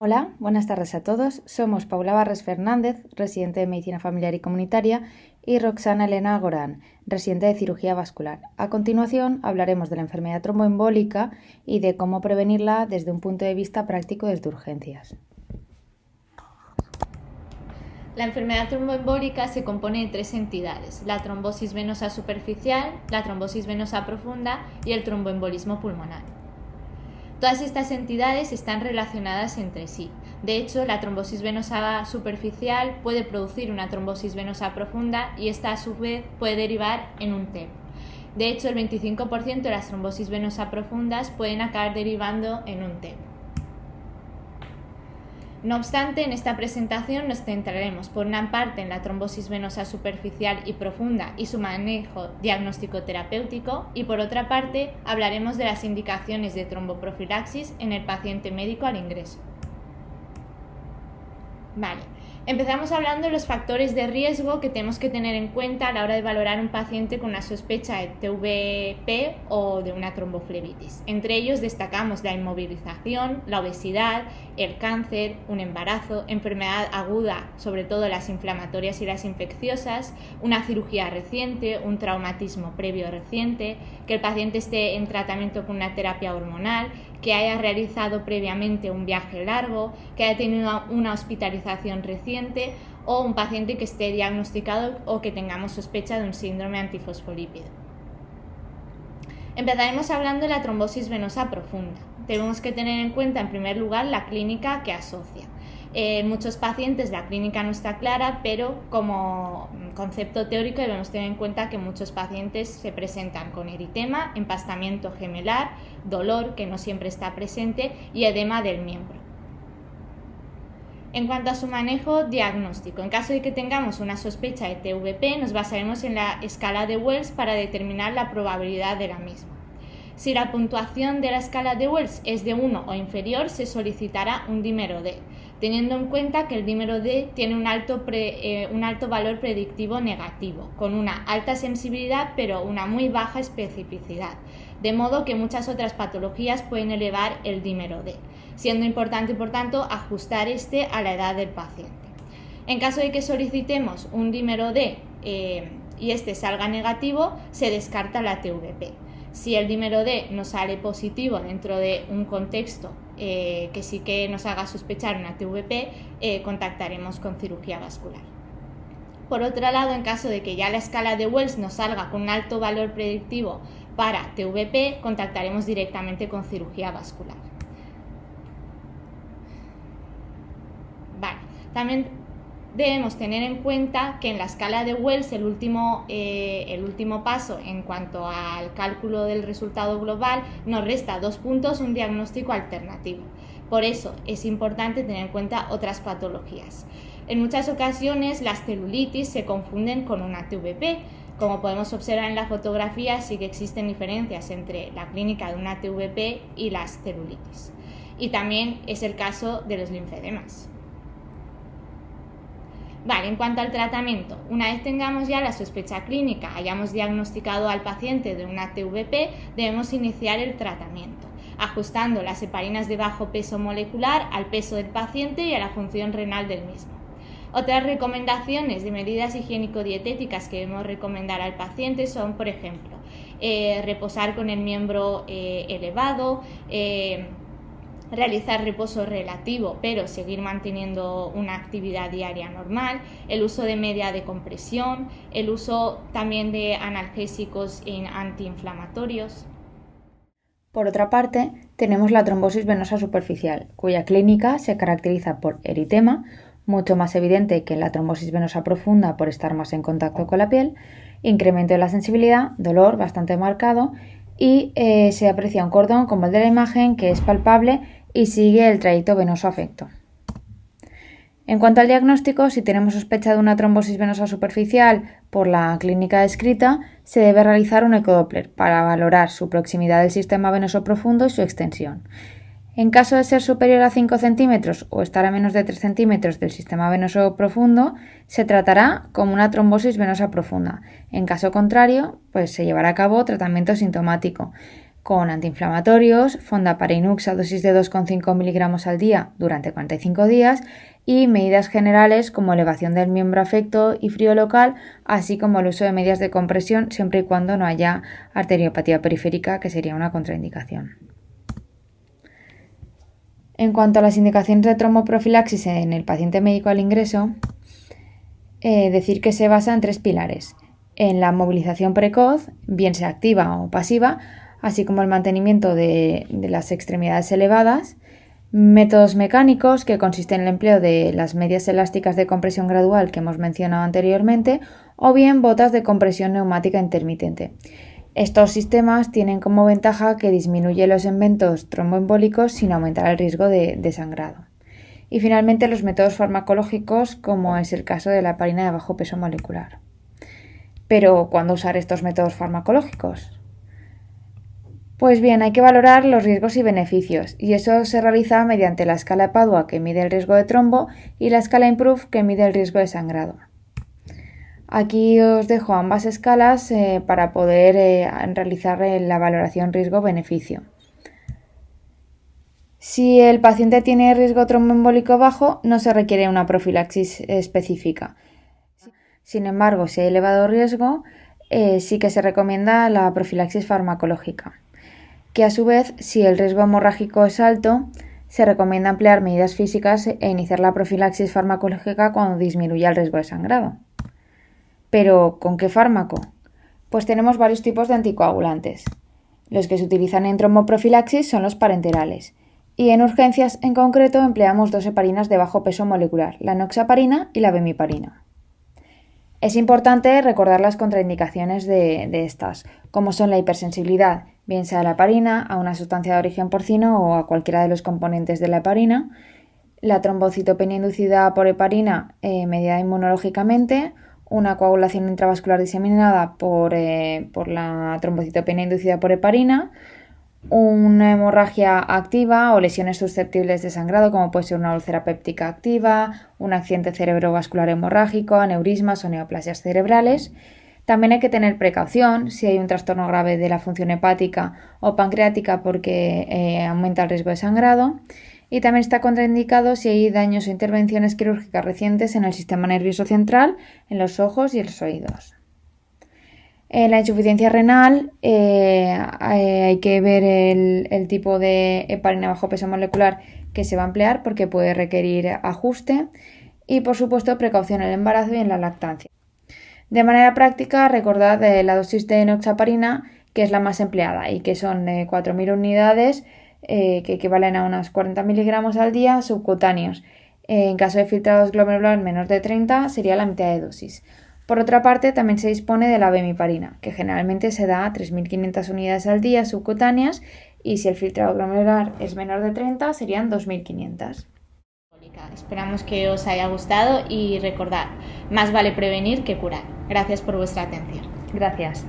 Hola, buenas tardes a todos. Somos Paula Barres Fernández, residente de Medicina Familiar y Comunitaria, y Roxana Elena Gorán, residente de Cirugía Vascular. A continuación hablaremos de la enfermedad tromboembólica y de cómo prevenirla desde un punto de vista práctico desde urgencias. La enfermedad tromboembólica se compone de tres entidades: la trombosis venosa superficial, la trombosis venosa profunda y el tromboembolismo pulmonar. Todas estas entidades están relacionadas entre sí. De hecho, la trombosis venosa superficial puede producir una trombosis venosa profunda y esta a su vez puede derivar en un TEP. De hecho, el 25% de las trombosis venosas profundas pueden acabar derivando en un TEP. No obstante, en esta presentación nos centraremos por una parte en la trombosis venosa superficial y profunda y su manejo diagnóstico terapéutico, y por otra parte hablaremos de las indicaciones de tromboprofilaxis en el paciente médico al ingreso. Empezamos hablando de los factores de riesgo que tenemos que tener en cuenta a la hora de valorar un paciente con una sospecha de TVP o de una tromboflebitis. Entre ellos destacamos la inmovilización, la obesidad, el cáncer, un embarazo, enfermedad aguda, sobre todo las inflamatorias y las infecciosas, una cirugía reciente, un traumatismo previo reciente, que el paciente esté en tratamiento con una terapia hormonal, que haya realizado previamente un viaje largo, que haya tenido una hospitalización reciente o un paciente que esté diagnosticado o que tengamos sospecha de un síndrome antifosfolípido. Empezaremos hablando de la trombosis venosa profunda. Tenemos que tener en cuenta en primer lugar la clínica que asocia. En muchos pacientes la clínica no está clara, pero como concepto teórico debemos tener en cuenta que muchos pacientes se presentan con eritema, empastamiento gemelar, dolor que no siempre está presente y edema del miembro. En cuanto a su manejo diagnóstico, en caso de que tengamos una sospecha de TVP, nos basaremos en la escala de Wells para determinar la probabilidad de la misma. Si la puntuación de la escala de Wells es de 1 o inferior, se solicitará un dímero D, teniendo en cuenta que el dímero D tiene un alto valor predictivo negativo, con una alta sensibilidad pero una muy baja especificidad, de modo que muchas otras patologías pueden elevar el dímero D, siendo importante, por tanto, ajustar este a la edad del paciente. En caso de que solicitemos un dímero D y este salga negativo, se descarta la TVP. Si el dímero D nos sale positivo dentro de un contexto que sí que nos haga sospechar una TVP, contactaremos con cirugía vascular. Por otro lado, en caso de que ya la escala de Wells nos salga con un alto valor predictivo para TVP, contactaremos directamente con cirugía vascular. También debemos tener en cuenta que en la escala de Wells el último paso en cuanto al cálculo del resultado global nos resta 2 puntos un diagnóstico alternativo. Por eso es importante tener en cuenta otras patologías. En muchas ocasiones las celulitis se confunden con una TVP. Como podemos observar en la fotografía, sí que existen diferencias entre la clínica de una TVP y las celulitis. Y también es el caso de los linfedemas. En cuanto al tratamiento, una vez tengamos ya la sospecha clínica, hayamos diagnosticado al paciente de una TVP, debemos iniciar el tratamiento, ajustando las heparinas de bajo peso molecular al peso del paciente y a la función renal del mismo. Otras recomendaciones de medidas higiénico-dietéticas que debemos recomendar al paciente son, por ejemplo, reposar con el miembro elevado, realizar reposo relativo pero seguir manteniendo una actividad diaria normal, el uso de media de compresión, el uso también de analgésicos antiinflamatorios. Por otra parte, tenemos la trombosis venosa superficial, cuya clínica se caracteriza por eritema, mucho más evidente que la trombosis venosa profunda por estar más en contacto con la piel, incremento de la sensibilidad, dolor bastante marcado y se aprecia un cordón como el de la imagen que es palpable y sigue el trayecto venoso afecto. En cuanto al diagnóstico, si tenemos sospecha de una trombosis venosa superficial por la clínica descrita, se debe realizar un ecodoppler para valorar su proximidad del sistema venoso profundo y su extensión. En caso de ser superior a 5 centímetros o estar a menos de 3 centímetros del sistema venoso profundo, se tratará como una trombosis venosa profunda. En caso contrario, se llevará a cabo tratamiento sintomático, con antiinflamatorios, Fondaparinux a dosis de 2,5 miligramos al día durante 45 días y medidas generales como elevación del miembro afecto y frío local, así como el uso de medidas de compresión siempre y cuando no haya arteriopatía periférica, que sería una contraindicación. En cuanto a las indicaciones de tromboprofilaxis en el paciente médico al ingreso, decir que se basa en 3 pilares: en la movilización precoz, bien sea activa o pasiva, así como el mantenimiento de las extremidades elevadas, métodos mecánicos, que consisten en el empleo de las medias elásticas de compresión gradual que hemos mencionado anteriormente, o bien botas de compresión neumática intermitente. Estos sistemas tienen como ventaja que disminuye los eventos tromboembólicos sin aumentar el riesgo de sangrado. Y finalmente los métodos farmacológicos, como es el caso de la heparina de bajo peso molecular. Pero, ¿cuándo usar estos métodos farmacológicos? Pues bien, hay que valorar los riesgos y beneficios, y eso se realiza mediante la escala de Padua, que mide el riesgo de trombo, y la escala IMPROVE, que mide el riesgo de sangrado. Aquí os dejo ambas escalas para poder realizar la valoración riesgo-beneficio. Si el paciente tiene riesgo tromboembólico bajo, no se requiere una profilaxis específica. Sin embargo, si hay elevado riesgo, sí que se recomienda la profilaxis farmacológica, que a su vez, si el riesgo hemorrágico es alto, se recomienda emplear medidas físicas e iniciar la profilaxis farmacológica cuando disminuya el riesgo de sangrado. ¿Pero con qué fármaco? Pues tenemos varios tipos de anticoagulantes. Los que se utilizan en tromboprofilaxis son los parenterales, y en urgencias en concreto empleamos 2 heparinas de bajo peso molecular, la enoxaparina y la bemiparina. Es importante recordar las contraindicaciones de estas, como son la hipersensibilidad, bien sea a la heparina, a una sustancia de origen porcino o a cualquiera de los componentes de la heparina, la trombocitopenia inducida por heparina mediada inmunológicamente, una coagulación intravascular diseminada por la trombocitopenia inducida por heparina, una hemorragia activa o lesiones susceptibles de sangrado, como puede ser una úlcera péptica activa, un accidente cerebrovascular hemorrágico, aneurismas o neoplasias cerebrales. También hay que tener precaución si hay un trastorno grave de la función hepática o pancreática porque aumenta el riesgo de sangrado. Y también está contraindicado si hay daños o intervenciones quirúrgicas recientes en el sistema nervioso central, en los ojos y en los oídos. En la insuficiencia renal hay que ver el tipo de heparina bajo peso molecular que se va a emplear porque puede requerir ajuste y, por supuesto, precaución en el embarazo y en la lactancia. De manera práctica, recordad la dosis de enoxaparina, que es la más empleada y que son 4.000 unidades que equivalen a unos 40 miligramos al día subcutáneos. En caso de filtrados glomerulares menos de 30 sería la mitad de dosis. Por otra parte, también se dispone de la bemiparina, que generalmente se da a 3.500 unidades al día subcutáneas y si el filtrado glomerular es menor de 30 serían 2.500. Esperamos que os haya gustado y recordad, más vale prevenir que curar. Gracias por vuestra atención. Gracias.